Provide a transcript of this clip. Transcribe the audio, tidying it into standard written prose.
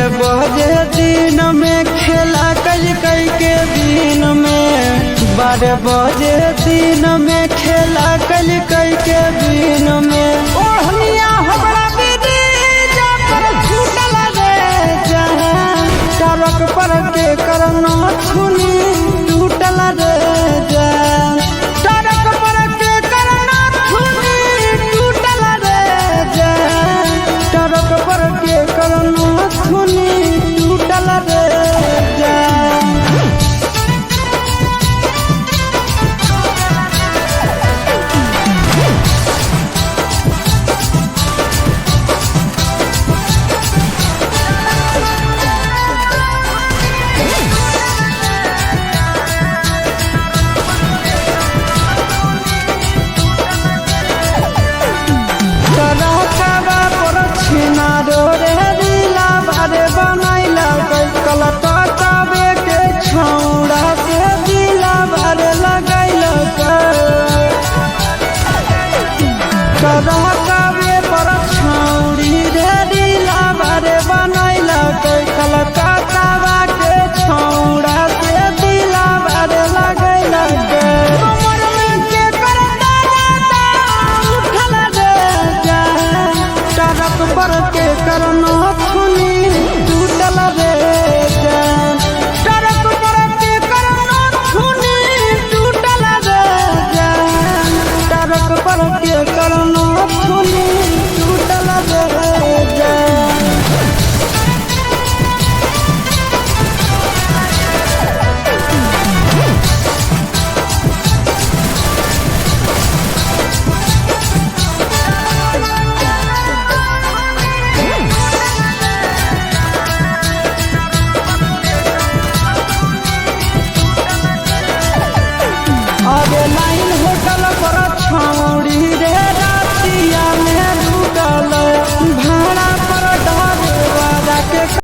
12 बजे दिन में खेला कल कई के दिन में 12 बजे दिन में खेला कल कई के दिन में ओढ़निया हमरा दीदी जब छूटल रे जहां सड़क पर के करना छुनी टूटल रे जहां सड़क पर के करना छुनी टूटल रे जहां सड़क पर के करना छुनी टूटल रे जहां कवे पर छौड़ी रे दिला बारे बनैला कलकत्ता के छौड़ा से दिला बारे लगैला कमर में के करता उठल रे जा सड़क पर के करना छुनी टूटल रे